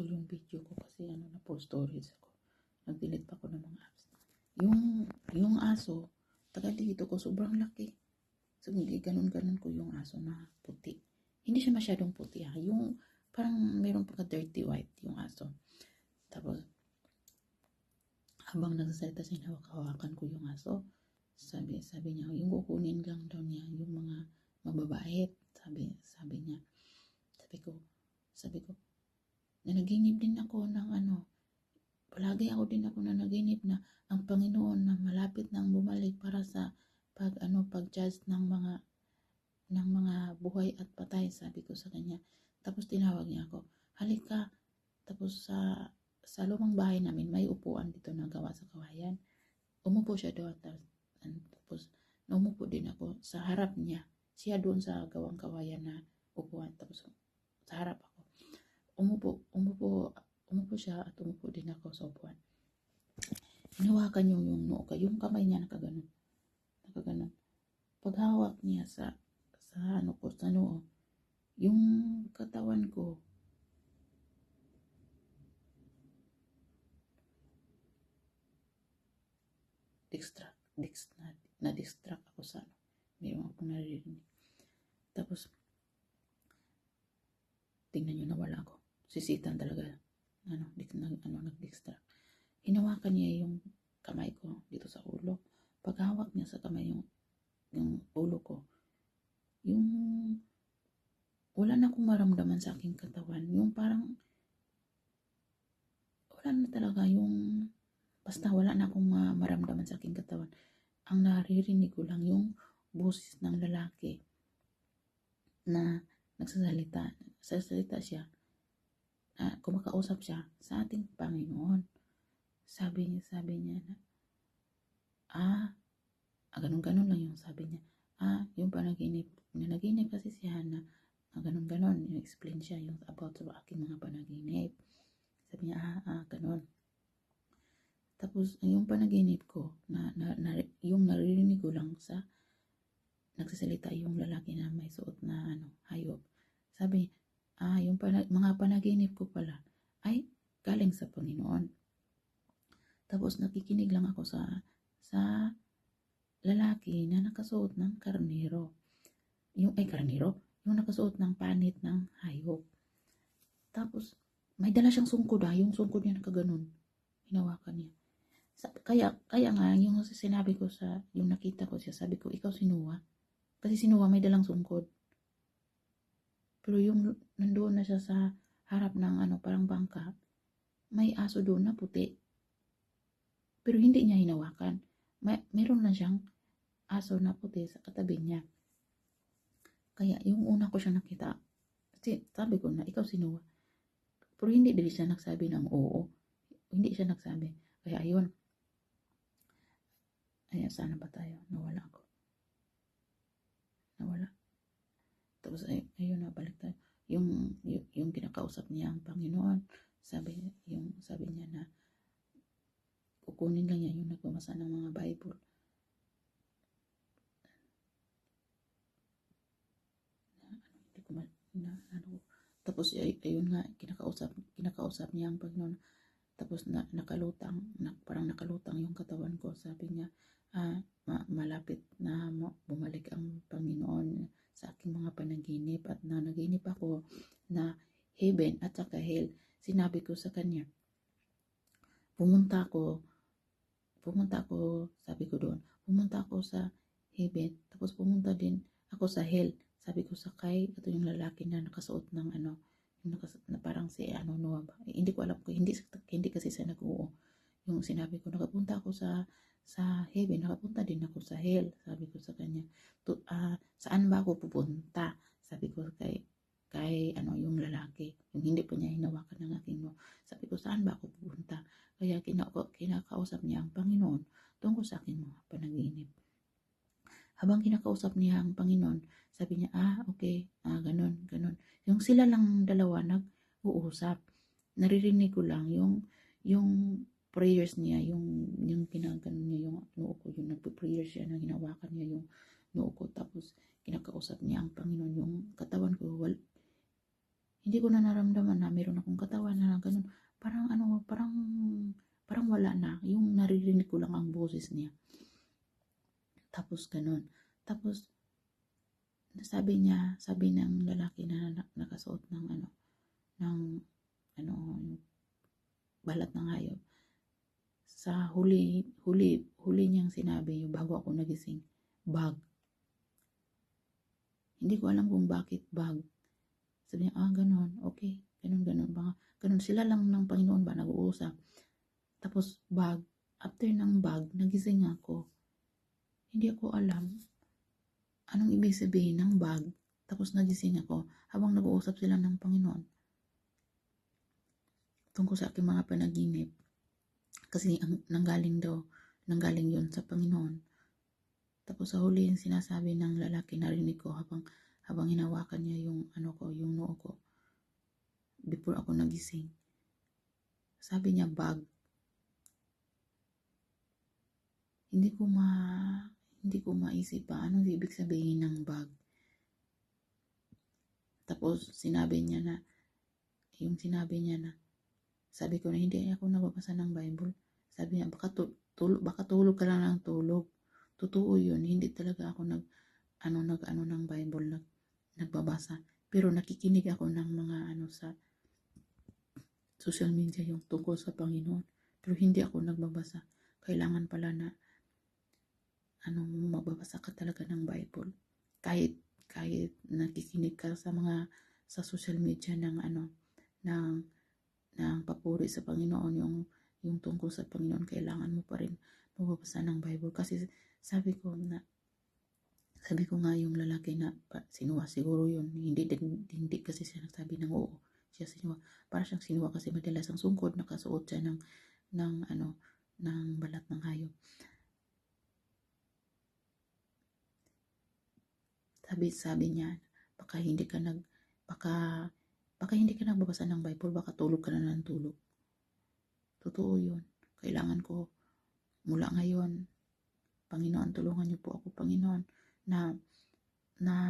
naputol yung video ko kasi na full storage ako. Nag-delete pa ako ng mga apps. Yung aso, taga dito ko, sobrang laki. So, hindi ganun-ganun ko yung aso na puti. Hindi siya masyadong puti ha. Yung parang mayroong pagka-dirty white yung aso. Tapos, habang nagsasalita siya, hawak-hawakan ko yung aso. Sabi niya, yung kukunin lang daw niya yung mga mababait. Sabi niya. Sabi ko, nanaginip din ako ng palagi din ako nanaginip na ang Panginoon na malapit nang bumalik para sa pag-judge ng mga buhay at patay, sabi ko sa kanya. Tapos tinawag niya ako, halika. Tapos sa lumang bahay namin, may upuan dito na gawa sa kawayan. Umupo siya doon. Tapos umupo din ako sa harap niya. Siya doon sa gawang kawayan na upuan. Tapos sa harap ako. Umupo siya at umupo din ako sa upuan. Hinawakan yung noo ko. Yung kamay niya nakaganon. Paghawak niya sa noo, yung katawan ko na-distract ako sa mayroon akong naririnig. Tapos tingnan nyo, nawala ako. Sisitan talaga. Nag-distract. Hinawakan niya yung kamay ko dito sa ulo. Paghawak niya sa kamay yung ulo ko, yung wala na akong maramdaman sa aking katawan. Yung parang wala na talaga yung basta wala na akong maramdaman sa aking katawan. Ang naririnig ko lang yung boses ng lalaki na nagsasalita siya, kumakausap siya sa ating Panginoon. Sabi niya na, ganun-ganon lang yung sabi niya. Yung panaginip kasi siya na ganun-ganon, yung-explain siya yung about sa aking mga panaginip. Sabi niya, ganon. Tapos, yung panaginip ko, yung naririnig ko lang sa nagsasalita yung lalaki na may suot na hayop. Sabi, yung mga panaginip ko pala ay galing sa Panginoon. Tapos nakikinig lang ako sa lalaki na nakasuot ng karnero. Yung nakasuot ng panit ng hayop. Tapos may dala siyang sungkod yung sungkod niya nakaganon. Hinawakan niya. Kaya nga yung sinabi ko yung nakita ko siya, sabi ko, ikaw si Noah. Kasi si Noah may dalang sungkod. Pero yung nandoon na siya sa harap ng parang bangka, may aso doon na puti. Pero hindi niya hinawakan. Meron lang siyang aso na puti sa katabi niya. Kaya yung una ko siya nakita, sabi ko na, ikaw si Noah. Pero hindi din siya nagsabi ng oo. Hindi siya nagsabi. Kaya ayun. Sana ba tayo? Nawala ako. Tapos ayun na, balik tayo. Yung kinakausap niya ang Panginoon, sabi niya na kukunin lang niya yung nagbabasa ng mga Bible. Tapos ayun nga, kinakausap niya ang Panginoon. Tapos parang nakalutang yung katawan ko. Sabi niya, malapit na bumalik ang Panginoon sa aking mga panaginip. At nanaginip ako na heaven at saka hell. Sinabi ko sa kanya, pumunta ako, sabi ko doon, pumunta ako sa heaven, tapos pumunta din ako sa hell. Sabi ko sakay, ito yung lalaki na nakasuot ng na parang si Noah ba? Hindi ko alam ko, hindi kasi siya nag-oo. Yung sinabi ko, nakapunta ako sa heaven, nakapunta din ako sa hell. Sabi ko sa kanya, saan ba ako pupunta? Sabi ko kay yung lalaki, yung hindi pa niya hinawakan ng aking no. Sabi ko, saan ba ako pupunta? Kaya kinakausap niya ang Panginoon tungkol sa aking mga panaginip. Habang kinakausap niya ang Panginoon, sabi niya, okay, ganon. Yung sila lang dalawa nag-uusap. Naririnig ko lang yung prayers niya, yung kinaganon niya yung noo ko, yung nagpe-prayer siya, na hinawakan niya yung noo ko. Tapos kinakausap niya ang Panginoon, yung katawan ko, hindi ko na naramdaman na meron akong katawan na ganun boses niya. Tapos ganun. Tapos sabi ng lalaki na nakasuot ng yung balat ng hayop. Sa huli niyang sinabi yung bago ako nagising, bag. Hindi ko alam kung bakit bag. Sabi niya, ganun, okay, ganun, baka, ganun sila lang ng Panginoon ba nag-uusap. Tapos bag, after ng bag, nagising ako. Hindi ko alam anong ibig sabihin ng bag. Tapos nagising ako habang nag-uusap sila ng Panginoon tungkol sa aking mga panaginip. Kasi nanggaling yun sa Panginoon. Tapos sa huli yung sinasabi ng lalaki, narinig ko habang hinawakan niya yung yung noo ko before ako nagising. Sabi niya bag. Hindi ko maisip pa anong ibig sabihin ng bag. Tapos sinabi niya na sabi ko na hindi ako nababasa ng Bible. Sabi niya baka tulog ka lang ng tulog. Totoo yun, hindi talaga ako ng Bible, nagbabasa. Pero nakikinig ako ng mga sa social media yung tungkol sa Panginoon. Pero hindi ako nagbabasa. Kailangan pala na magbabasa ka talaga ng Bible. Kahit nakikinig ka sa social media ng papuri sa Panginoon, yung tungkol sa Panginoon, kailangan mo pa rin magbabasa ng Bible. Kasi sabi ko nga yung lalaki na sinuwa siguro yun. Hindi kasi siya nagsabi ng oo. Siya sinuwa. Para siyang sinuwa kasi madalas ang sungkod nakasuot siya ng balat ng hayop. Sabi niya, baka hindi ka nagbabasa ng Bible, baka tulog ka na ng tulog. Totoo yun. Kailangan ko mula ngayon, Panginoon, tulungan niyo po ako, Panginoon, na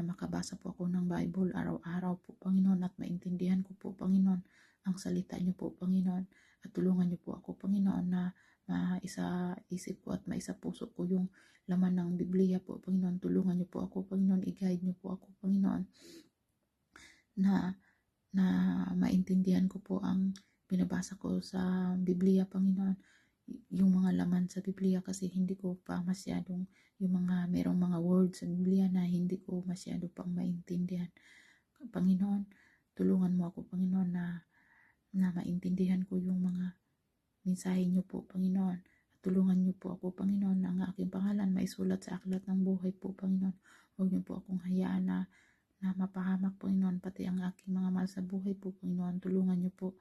makabasa po ako ng Bible araw-araw po, Panginoon, at maintindihan ko po, Panginoon, ang salita niyo po, Panginoon, at tulungan niyo po ako, Panginoon, na maisa isip ko at maisa puso ko yung laman ng Biblia po, Panginoon. Tulungan niyo po ako, Panginoon, i-guide niyo po ako, Panginoon, na maintindihan ko po ang binabasa ko sa Biblia, Panginoon, yung mga laman sa Biblia, kasi hindi ko pa masyadong merong mga words sa Biblia na hindi ko masyado pang maintindihan. Panginoon, tulungan mo ako, Panginoon, na maintindihan ko yung mga mensahe niyo po, Panginoon. At tulungan niyo po ako, Panginoon, na ang aking pangalan maisulat sa aklat ng buhay po, Panginoon. Huwag niyo po akong hayaan na mapahamak, Panginoon, pati ang aking mga mahal sa buhay po, Panginoon. Tulungan niyo po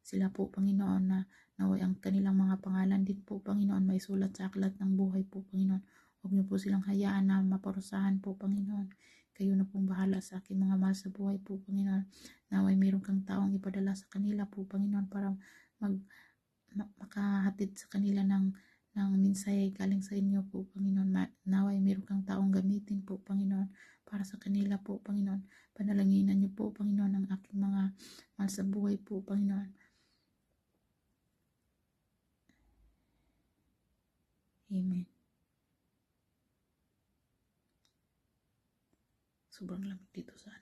sila po, Panginoon, na naway ang kanilang mga pangalan din po, Panginoon, may sulat sa aklat ng buhay po, Panginoon. Huwag niyo po silang hayaan na maparusahan po, Panginoon. Kayo na pong bahala sa aking mga mahal sa buhay po, Panginoon. Naway mayroon kang taong ipadala sa kanila po, Panginoon, para makahatid sa kanila ng mensahe galing sa inyo po, Panginoon. Naway mayroon kang taong gamitin po, Panginoon, para sa kanila po, Panginoon. Panalanginan niyo po, Panginoon, ang aking mga mahal sa buhay po, Panginoon. Amen. Sobrang lamig dito sa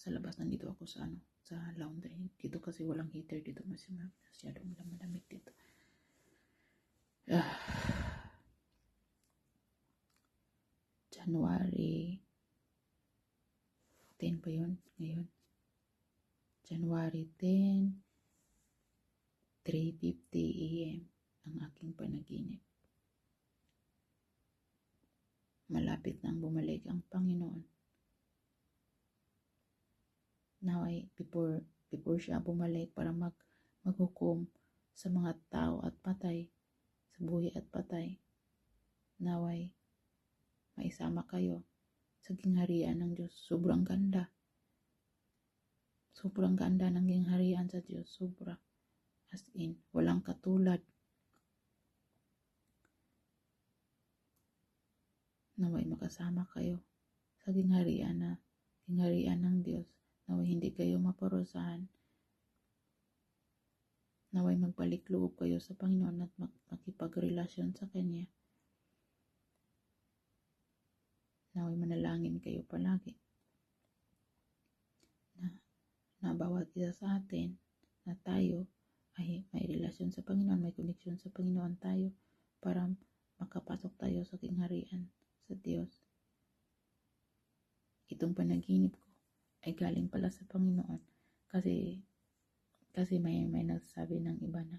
labas. Nandito ako sa laundry. Dito kasi walang heater dito, masyadong malamig dito. January 10 pa yun ngayon. January 10, 3:50 AM ang aking panaginip. Malapit nang bumalik ang Panginoon. Naway before siya bumalik para maghukom sa mga tao at patay, sa buhay at patay, naway maisama kayo sa gingharian ng Diyos. Sobrang ganda ng gingharian sa Diyos. Sobra. As in, walang katulad. Naway makasama kayo sa gingharian ng Diyos. Naway hindi kayo maparusahan. naway magbalik loob kayo sa Panginoon at makipagrelasyon sa Kanya. Naway manalangin kayo palagi na bawat isa sa atin na tayo ay may relasyon sa Panginoon, may koneksyon sa Panginoon tayo para makapasok tayo sa kingharian sa Diyos. Itong panaginip ko ay galing pala sa Panginoon kasi may nagsasabi ng iba na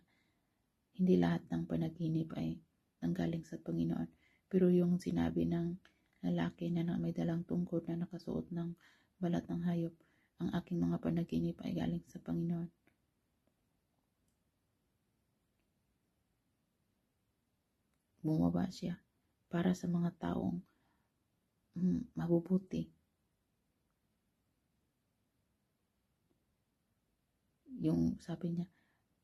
hindi lahat ng panaginip ay nanggaling sa Panginoon. Pero yung sinabi ng lalaki na may dalang tungkod na nakasuot ng balat ng hayop, ang aking mga panaginip ay galing sa Panginoon. Bumaba siya para sa mga taong mabubuti. Yung sabi niya,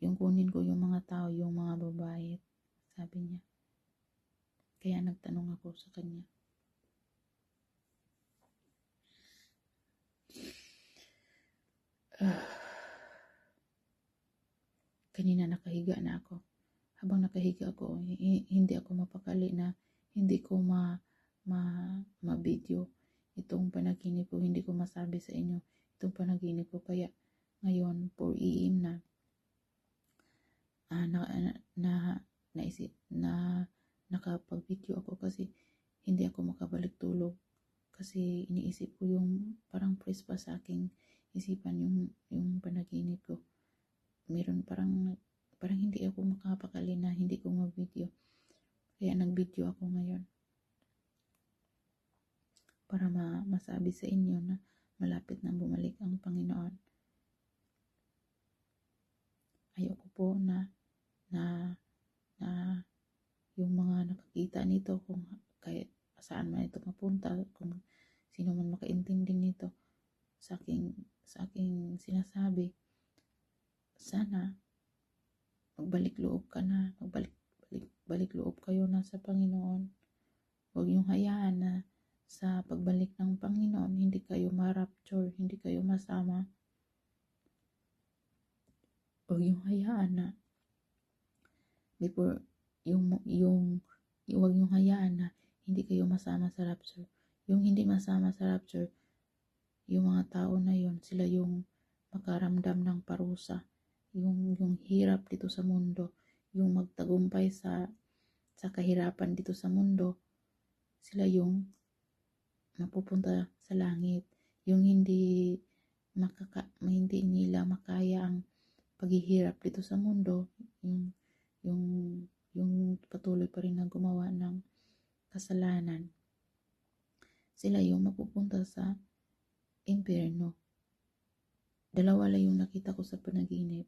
yung kunin ko yung mga tao, yung mga babae, sabi niya. Kaya nagtanong ako sa kanya. Kanina nakahiga na ako. Habang nakahiga ako, hindi ako mapakali na hindi ko ma-video itong panaginip ko. Hindi ko masabi sa inyo itong panaginip ko. Kaya ngayon, 4 AM naisip na nakapag-video ako kasi hindi ako makabalik tulog. Kasi iniisip ko yung parang fresh pa sa aking isipan yung panaginip ko. Meron parang hindi ako makapakali na hindi ko ma-video. Kaya nag-video ako ngayon. Para masabi sa inyo na malapit na bumalik ang Panginoon. Ayoko po na yung mga nakakita nito kung kahit saan man ito mapunta, kung sino man makaintindi nito sa aking sinasabi, sana magbalik loob ka na, magbalik loob kayo na sa Panginoon. Huwag niyong hayaan na sa pagbalik ng Panginoon, hindi kayo ma-rapture, hindi kayo masama. Huwag niyong hayaan na huwag niyong hayaan na hindi kayo masama sa rapture. Yung hindi masama sa rapture, yung mga tao na yon, sila yung makaramdam ng parusa, yung hirap dito sa mundo, yung magtagumpay sa kahirapan dito sa mundo, sila yung mapupunta sa langit. Yung hindi nila makaya ang paghihirap dito sa mundo, yung patuloy pa rin na gumawa ng kasalanan, sila yung mapupunta sa impyerno. Dalawa lang yung nakita ko sa panaginip,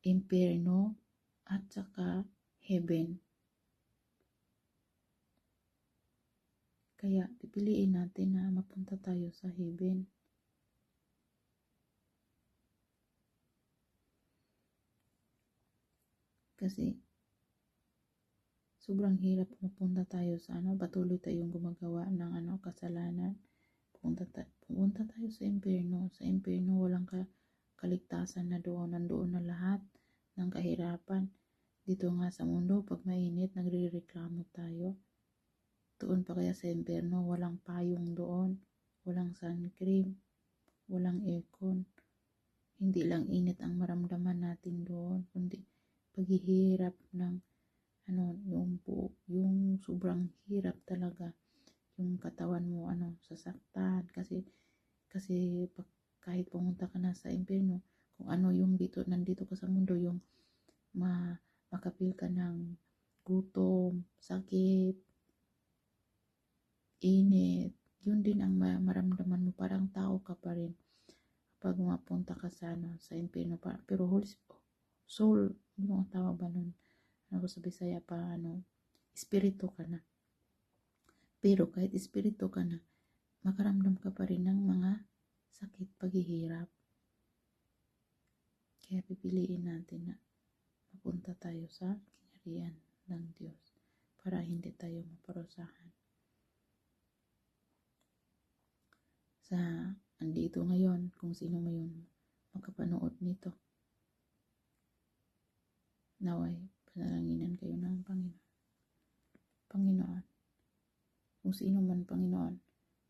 impyerno at saka heaven. Kaya pipiliin natin na mapunta tayo sa heaven. Kasi sobrang hirap mapunta tayo sa patuloy tayong gumagawa ng kasalanan. Pumunta tayo sa impyerno. Sa impyerno walang kaligtasan na doon. Nandoon na lahat ng kahirapan. Dito nga sa mundo, pag mainit, nagrereklamo tayo. Doon pa kaya sa impyerno, walang payong doon. Walang sun cream. Walang aircon. Hindi lang init ang maramdaman natin doon, kundi paghihirap ng yung sobrang hirap talaga. Yung katawan mo sasaktan kasi kahit pumunta ka na sa impyerno, kung yung nandito ka sa mundo, yung makapil ka ng gutom, sakit, init, yun din ang maramdaman mo, parang tao ka pa rin pag mapunta ka sa impyerno. Pero soul, ano ang tawag ba nun? Sa Bisaya pa, espiritu ka na. Pero kahit espiritu ka na, makaramdam ka pa rin ng mga sakit, paghihirap. Kaya pipiliin natin na mapunta tayo sa kingharian ng Diyos para hindi tayo maparusahan. Andito ngayon, kung sino mo yun makapanood nito, Naway, panalanginan kayo ng Panginoon. Panginoon, kung sino man, Panginoon,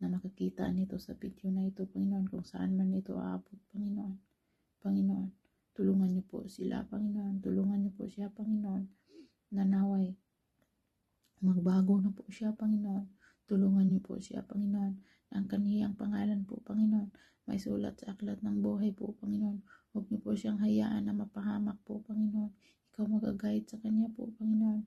na makakita nito sa video na ito, Panginoon, kung saan man ito aabot, Panginoon. Panginoon, tulungan niyo po sila, Panginoon. Tulungan niyo po siya, Panginoon, na naway magbago na po siya, Panginoon. Tulungan niyo po siya, Panginoon. Ang kaniyang pangalan po, Panginoon, may sulat sa aklat ng buhay po, Panginoon. Huwag niyo po siyang hayaan na mapahamak po, Panginoon. Ikaw mag-guide sa kanya po, Panginoon.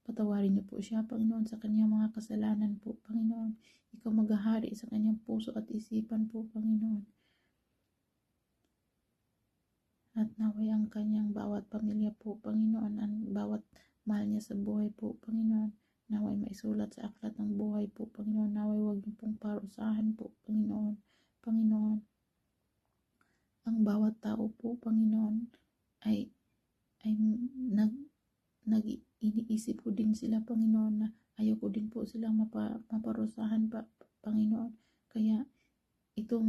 Patawarin niyo po siya, Panginoon, sa kanyang mga kasalanan po, Panginoon. Ikaw maghahari sa kanyang puso at isipan po, Panginoon. At naway ang kanyang bawat pamilya po, Panginoon, ang bawat mahal niya sa buhay po, Panginoon, naway maisulat sa aklat ng buhay po, Panginoon. Naway huwag niyo pong parusahan po, Panginoon. Panginoon, ang bawat tao po, Panginoon, ay iniisip ko din sila, Panginoon, na ayaw ko din po silang maparusahan pa, Panginoon. Kaya itong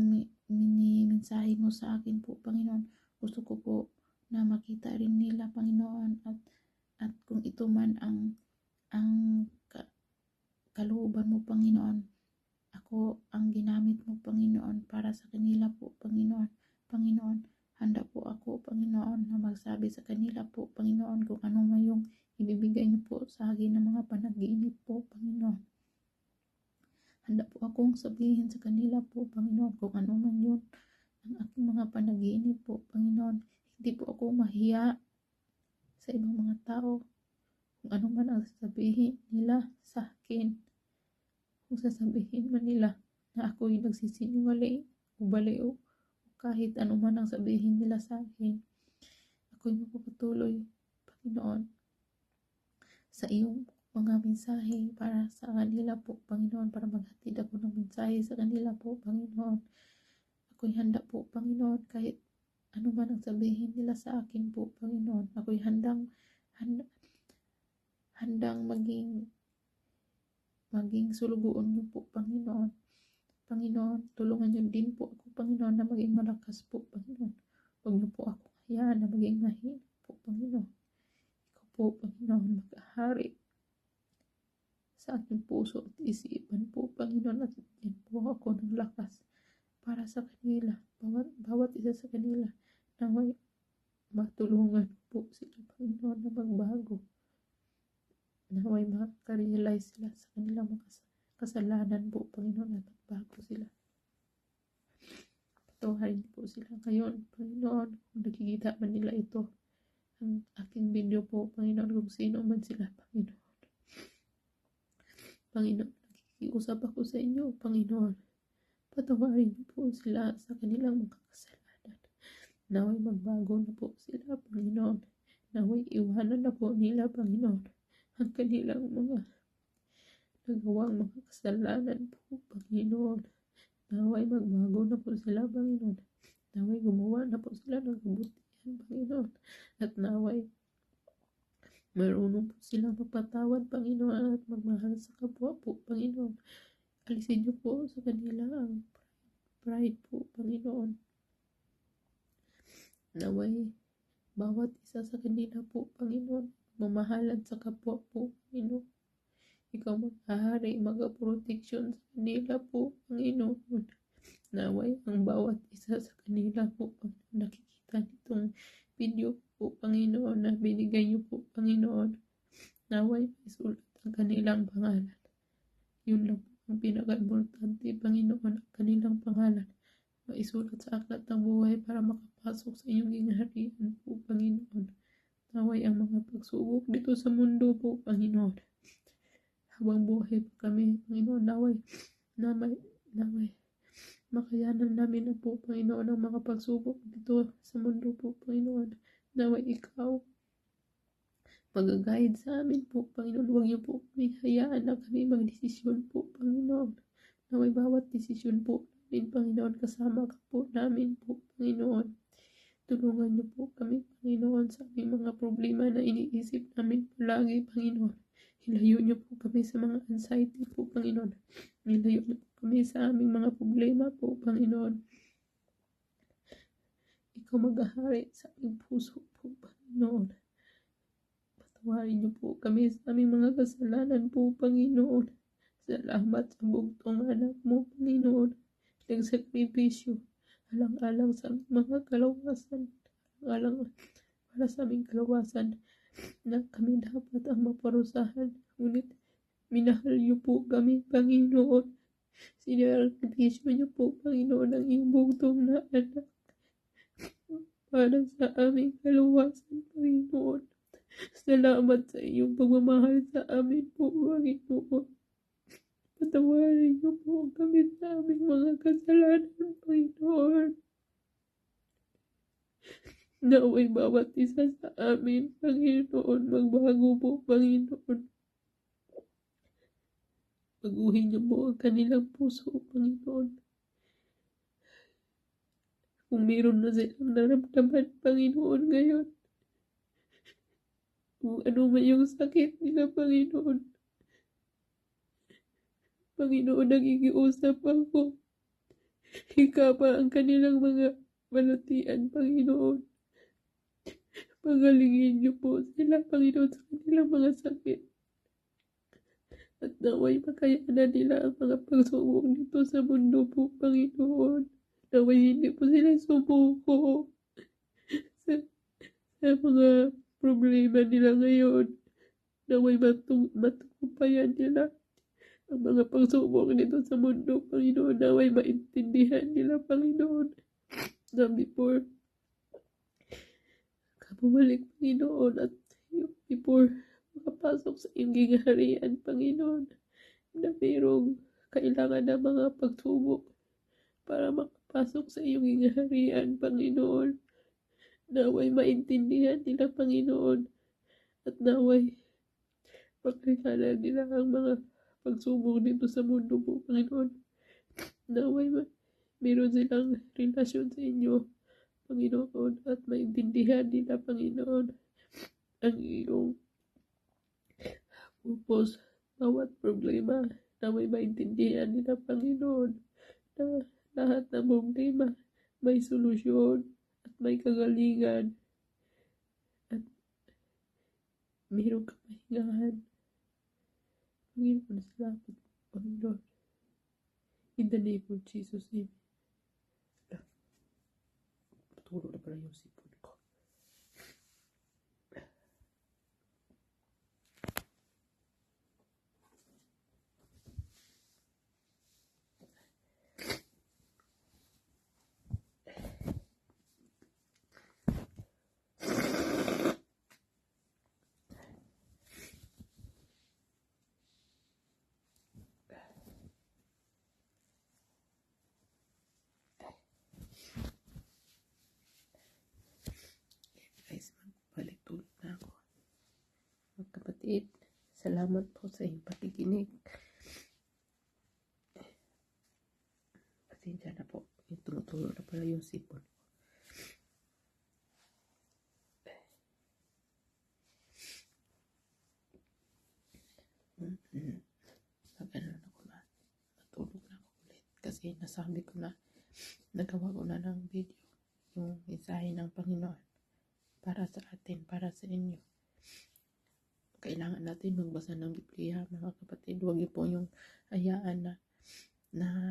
mini-mensahe mo sa akin po, Panginoon, gusto ko po na makita rin nila, Panginoon, at kung ito man ang kalooban mo, Panginoon, ako ang ginamit mo, Panginoon, para sa kanila po, Panginoon. Panginoon, handa po ako, Panginoon, na magsabi sa kanila po, Panginoon, kung ano man yung ibibigay niyo po sa akin ng mga panaginip po, Panginoon. Handa po akong sabihin sa kanila po, Panginoon, kung ano man yun ang aking mga panaginip po, Panginoon. Hindi po ako mahiya sa ibang mga tao. Kung ano man ang sasabihin nila sa akin, kung sasabihin man nila na ako'y nagsisinungaling o baliw, kahit ano man ang sabihin nila sa akin, ako'y magpapatuloy, Panginoon, sa iyong mga mensahe para sa kanila po, Panginoon, para maghatid ako ng mensahe sa kanila po, Panginoon. Ako'y handa po, Panginoon, kahit ano man ang sabihin nila sa akin po, Panginoon. Ako'y handang maging sulugoon niyo po, Panginoon. Panginoon, tulungan niyo din po ako, Panginoon, na maging malakas po, Panginoon. Huwag niyo po ako hayaan na maging mahina po, Panginoon. Ikaw po, Panginoon, mag-ahari sa aking puso at isipan po, Panginoon, at din po ako ng lakas para sa kanila, bawat isa sa kanila, na may matulungan po sila, Panginoon, na magbago, na may makarealize sila sa kanilang mga kasalanan po, Panginoon, at magbago sila. Patawarin po sila ngayon, Panginoon, kung nakikita man nila ito, ang aking video po, Panginoon, kung sino man sila, Panginoon. Panginoon, nakikiusap ako sa inyo, Panginoon. Patawarin niyo po sila sa kanilang mga kasalanan. Naway magbago na po sila, Panginoon. Naway iwanan na po nila, Panginoon, ang kanilang mga nagawang mga kasalanan po, Panginoon. Naway magbago na po sila, Panginoon. Naway gumawa na po sila ng kabutihan, Panginoon. At naway marunong po silang magpatawad, Panginoon, at magmahal sa kapwa po, Panginoon. Alisin niyo po sa kanila ang pride po, Panginoon. Naway bawat isa sa kanila po, Panginoon, mamahalan sa kapwa po, Panginoon. Ikaw maghahari, magaproteksyon sa kanila po, Panginoon. Naway ang bawat isa sa kanila po, nakikita nitong video po, Panginoon, na binigay niyo po, Panginoon. Naway isulat ang kanilang pangalan. Yun lang po ang pinaka-importante, Panginoon, ang kanilang pangalan. Maisulat sa aklat ng buhay para makapasok sa iyong gingharian po, Panginoon. Naway ang mga pagsubok dito sa mundo po, Panginoon. Habang buhay pa kami, Panginoon, naway makayanan namin na po, Panginoon, ang mga pagsubok dito sa mundo po, Panginoon. Naway ikaw mag-guide sa amin po, Panginoon. Huwag niyo po kaming hayaan na kami magdesisyon po, Panginoon. Naway bawat desisyon po namin, Panginoon, kasama ka po namin po, Panginoon. Tulungan niyo po kami, Panginoon, sa aming mga problema na iniisip namin palagi, Panginoon. Hilayo niyo po kami sa mga anxiety po, Panginoon. Hilayo niyo po kami sa aming mga problema po, Panginoon. Ikaw mag-ahari sa aming puso po, Panginoon. Patawarin niyo po kami sa aming mga kasalanan po, Panginoon. Salamat sa bugtong anak mo, Panginoon. Nagsakripisyo, alang-alang sa aming mga kalawasan, alang para sa aming kalawasan, na kami dapat ang maparusahan. Ngunit minahal niyo po kami, Panginoon. Sinakripisyo niyo po, Panginoon, ang iyong bugtong na anak para sa aming kalawasan, Panginoon. Salamat sa iyong pagmamahal sa amin po, Panginoon. Patawarin niyo po kami sa aming mga kasalanan, Panginoon. Naway bawat isa sa amin, Panginoon, magbago po, Panginoon. Baguhin niyo po ang kanilang puso, Panginoon. Kung meron na silang naramdaman, Panginoon, ngayon, kung ano man yung sakit nila, Panginoon. Panginoon, nagigiusap ako. Hikapa ang kanilang mga balatian, Panginoon. Pagalingin niyo po sila, Panginoon, sa kanilang mga sakit. At naway makayanan nila ang mga pagsubok nito sa mundo po, Panginoon. Naway hindi po sila sumuko sa mga problema nila ngayon. Naway matukupayan nila ang mga pagsubok nito sa mundo, Panginoon. Naway maintindihan nila, Panginoon, na before bumalik, Panginoon, at before makapasok sa iyong gingharian, Panginoon, na mayroong kailangan na mga pagsubok para makapasok sa iyong gingharian, Panginoon. Naway maintindihan nila, Panginoon, at naway pagkakala nila ang mga pagsubok dito sa mundo po, Panginoon. Naway mayroon silang relasyon sa inyo, Panginoon, at maintindihan nila, Panginoon, ang iyong purpose, bawat problema, na may maintindihan nila, Panginoon, na lahat ng problema may solusyon at may kagalingan at mayroong kapahingahan. Panginoon, salamat, Panginoon. In the name of Jesus, amen. Patulog na pala yung sipon ko. Guys, magbalik tulog na ako. Mga kapatid, salamat po sa iyong pakikinig. Pasensya na po. Tumutulog na pala yung sipon. Nag-ano na ako na. Natulog na ako ulit. Kasi nasabi ko na, nagawa ko na ng video. Yung mensahe ng Panginoon. Para sa atin, para sa inyo. Kailangan natin magbasa ng Biblia, mga kapatid. Huwag niyo po yung hayaan na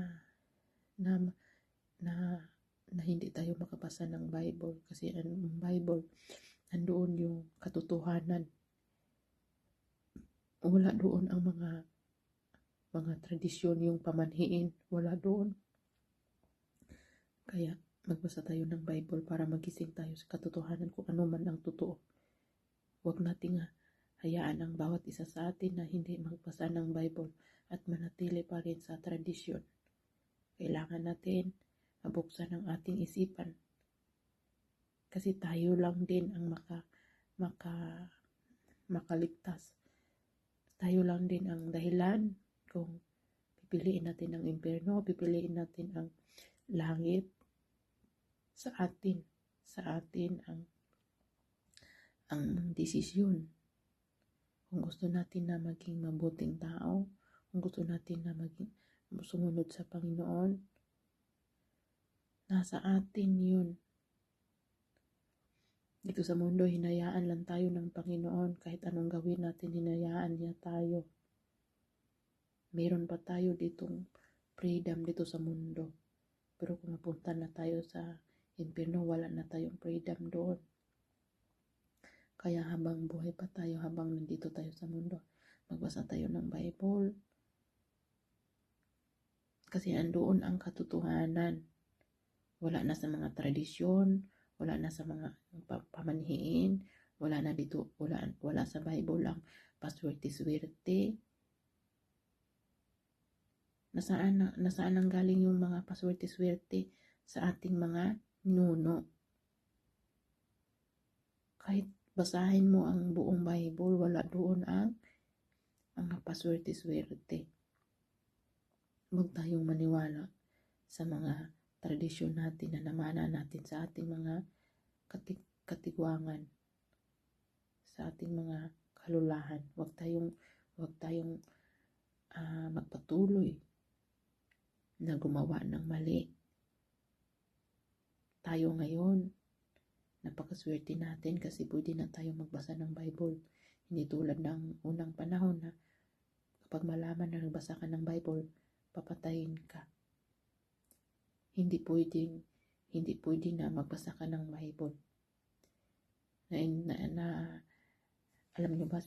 hindi tayo makabasa ng Bible. Kasi ang Bible, nandoon yung katotohanan. Wala doon ang mga tradisyon, yung pamanhiin. Wala doon. Kaya magbasa tayo ng Bible para magising tayo sa katotohanan kung ano man ang totoo. Huwag nating hayaan ang bawat isa sa atin na hindi magbasa ng Bible at manatili pa rin sa tradisyon. Kailangan natin mabuksan ang ating isipan. Kasi tayo lang din ang makaligtas. Tayo lang din ang dahilan kung pipiliin natin ang impyerno, pipiliin natin ang langit. Sa atin ang desisyon. Kung gusto natin na maging mabuting tao, kung gusto natin na maging sumunod sa Panginoon, nasa atin yun. Dito sa mundo, hinayaan lang tayo ng Panginoon. Kahit anong gawin natin, hinayaan niya tayo. Meron pa tayo ditong freedom dito sa mundo. Pero kung napunta na tayo sa impyerno, wala na tayong freedom doon. Kaya habang buhay pa tayo, habang nandito tayo sa mundo, magbasa tayo ng Bible. Kasi andoon ang katotohanan. Wala na sa mga tradisyon, wala na sa mga pamanhiin, wala na dito, wala sa Bible ang paswerte-swerte. Nasaan ang galing yung mga paswerte-swerte sa ating mga nuno? Kahit basahin mo ang buong Bible, wala doon ang mga paswerte-swerte. Huwag tayong maniwala sa mga tradisyon natin na namana natin sa ating mga katigwangan, sa ating mga kalulahan. Huwag tayong magpatuloy na gumawa ng mali. Tayo ngayon, napakaswerte natin kasi pwede na tayo magbasa ng Bible. Hindi tulad ng unang panahon na kapag malaman na nagbasa ka ng Bible, papatayin ka. Hindi pwede na magbasa ka ng Bible. Alam niyo ba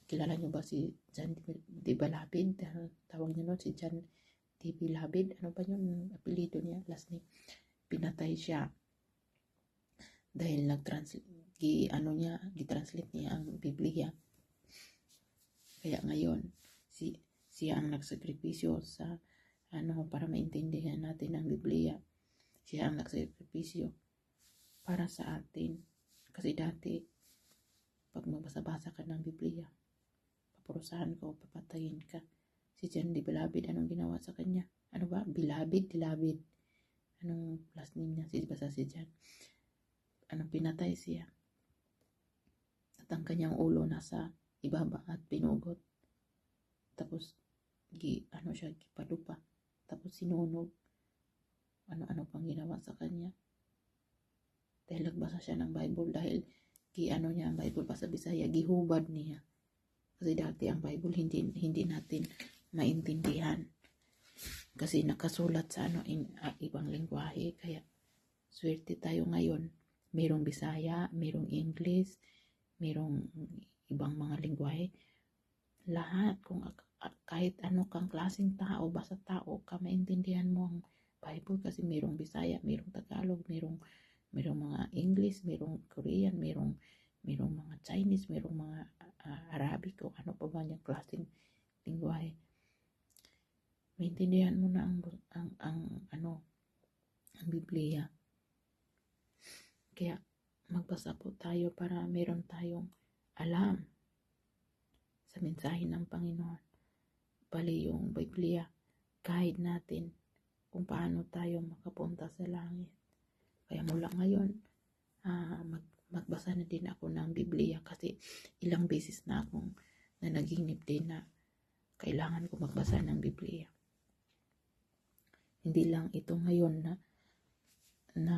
kilala niyo ba si John D. Balabid? Tawag niyo nun si John D. Balabid. Ano ba yun? Apelido niya, last name. Pinatay siya dahil gitranslate niya ang Biblia. Kaya ngayon, siya ang nagsakripisyo sa para maintindihan natin ang Biblia. Siya ang nagsakripisyo para sa atin. Kasi dati, pag mabasa-basa ka ng Biblia, papurusahan ka o papatayin ka. Si John D. Balabid, anong ginawa sa kanya? Ano ba? Dilabid. Anong last name niya? Basta si John. Pinatay siya. At ang kanyang ulo nasa ibaba at pinugot. Tapos, gipalupa. Tapos sinunog. Ano pang ginawa sa kanya. Dahil nagbasa siya ng Bible. Dahil niya ang Bible pa sa Bisaya. Gihubad niya. Kasi dati ang Bible hindi natin maintindihan. Kasi nakasulat sa ibang lengguwahe. Kaya swerte tayo ngayon. Merong Bisaya, merong English, merong ibang mga lengguwahe. Lahat, kahit ano kang klaseng tao, basta tao ka, maintindihan mo ang Bible kasi merong Bisaya, merong Tagalog, merong mga English, merong Korean, merong mga Chinese, merong mga Arabic o ano pa ba niyang klaseng lengguwahe. Maintindihan mo na ang Biblia. Kaya magbasa po tayo para meron tayong alam sa mensahe ng Panginoon. Bali yung Biblia, guide natin kung paano tayo makapunta sa langit. Kaya mula ngayon, magbasa na din ako ng Biblia kasi ilang beses na akong nanaginip din na kailangan ko magbasa ng Biblia. Hindi lang ito ngayon na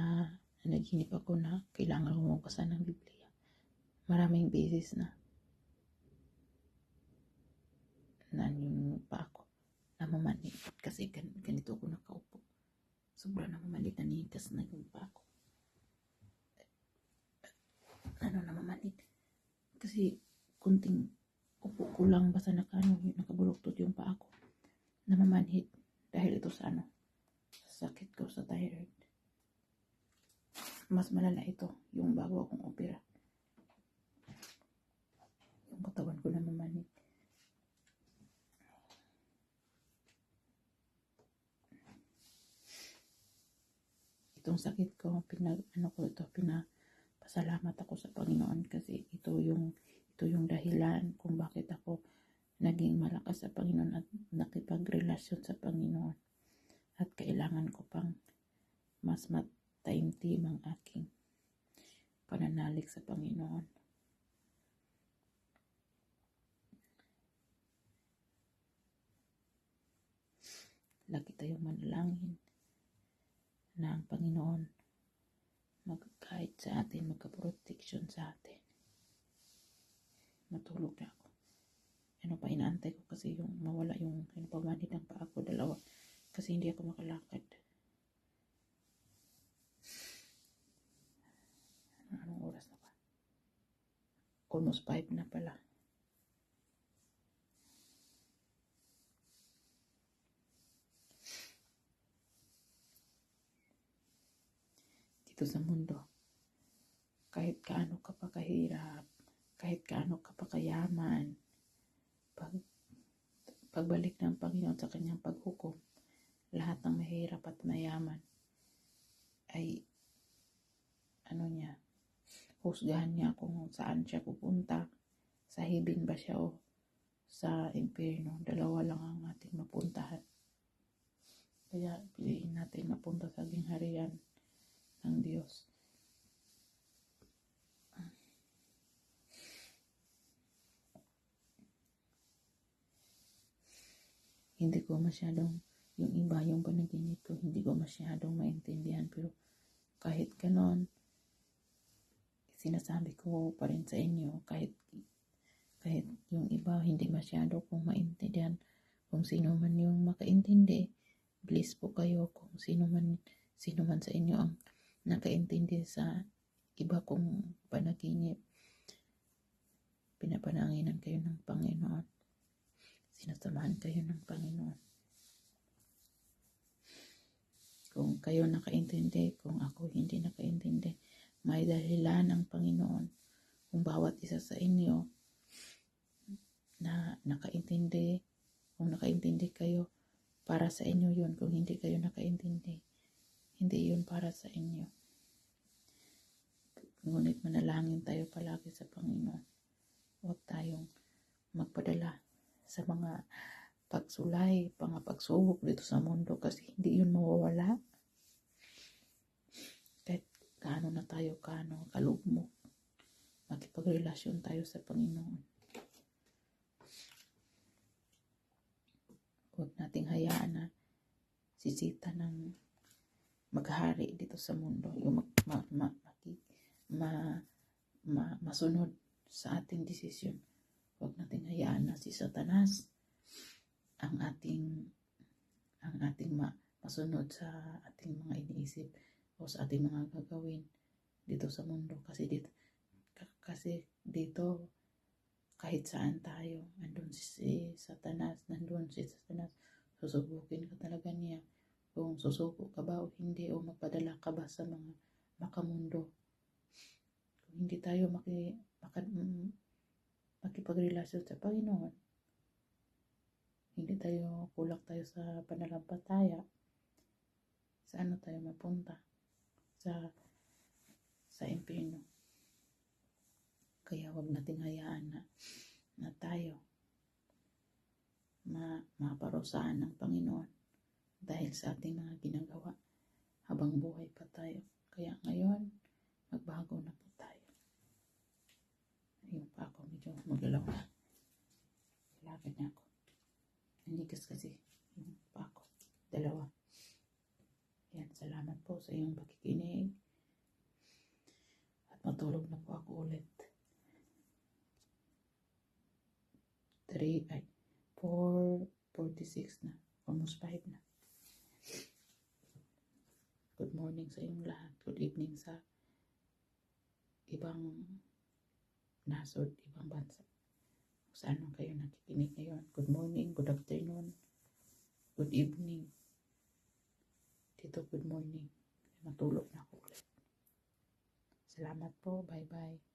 naginip ako na kailangan ko magbasa ng Biblia. Maraming beses na yung pa ako namamanit kasi ganito ako nakaupo. Sobrang namamanit, nanihigas na yung pa ako. Namamanit. Kasi kunting upo ko lang basta nakabuloktot yung pa ako. Namamanhit dahil ito sa sakit ko sa thyroid. Mas malala ito yung bago akong opera. Yung katawan ko namamanhit. Itong sakit ko, pinapasalamat ako sa Panginoon kasi ito yung dahilan kung bakit ako naging malakas sa Panginoon at nakipagrelasyon sa Panginoon. At kailangan ko pang mas mataimtim ang aking pananalig sa Panginoon. Lagi tayong manalangin na ang Panginoon kahit sa atin, magka-protection sa atin. Matulog na ako. Ano pa, inaantay ko kasi yung mawala yung pamanid ng paa ko, dalawa. Kasi hindi ako makalakad. Anong oras na ba? Almost 5 na pala. Dito sa mundo, kahit kaano ka pa kahirap, kahit kaano ka pa kayaman, pagbalik ng Panginoon sa kanyang paghukom, lahat ng mahirap at mayaman ay husgahan niya kung saan siya pupunta, sa heaven ba siya o sa impyerno. Dalawa lang ang ating mapuntahan. Kaya piliin natin mapunta sa gingharian ng Diyos. Hindi ko masyadong, yung iba, yung panaginip ko, hindi ko masyadong maintindihan. Pero kahit ganon, sinasabi ko pa rin sa inyo, kahit yung iba hindi masyado kung maintindihan, kung sino man yung makaintindi, please po kayo kung sino man sa inyo ang nakaintindi sa iba kong panaginip. Pinapananginan kayo ng Panginoon. Sinasamahan kayo ng Panginoon. Kung kayo nakaintindi, kung ako hindi nakaintindi, may dahilan ang Panginoon kung bawat isa sa inyo na nakaintindi. Kung nakaintindi kayo, para sa inyo yun. Kung hindi kayo nakaintindi, hindi yun para sa inyo. Ngunit manalangin tayo palagi sa Panginoon. Huwag tayong magpadala sa mga pagsulay, mga pagsubok dito sa mundo kasi hindi yun mawawala. Kahit kaano na tayo, kaano kalugmok, makipagrelasyon tayo sa Panginoon. Huwag nating hayaan na sisita ng maghari dito sa mundo, yung masunod sa ating desisyon. Huwag nating hayaan na si Satanas ang ating masunod sa ating mga iniisip o sa ating mga gagawin dito sa mundo. Kasi dito kahit saan tayo, nandun si Satanas, susubukin ka talaga niya kung susuko ka ba o hindi, o magpadala ka ba sa mga makamundo. Kung hindi tayo makipagrelasyon sa Panginoon, hindi tayo, kulang tayo sa pananampalataya, saan tayo mapunta? Sa impyerno. Kaya wag nating hayaan na tayo maparusahan ng Panginoon dahil sa ating mga ginagawa habang buhay pa tayo. Kaya ngayon, magbago na po tayo. Ayun pa ako, medyo magalaw na. Ilagad niya ako. Nanigas kasi yung pa ako. Dalawa. Yan, salamat po sa iyong pakikinig. At matulog na po ako ulit. 4:46 na. Almost 5 na. Good morning sa inyong lahat. Good evening sa ibang nasod, ibang bansa. Saan man kayo nakikinig ngayon. Good morning, good afternoon, good evening. Dito, good morning. Matulog na ako ulit. Salamat po. Bye-bye.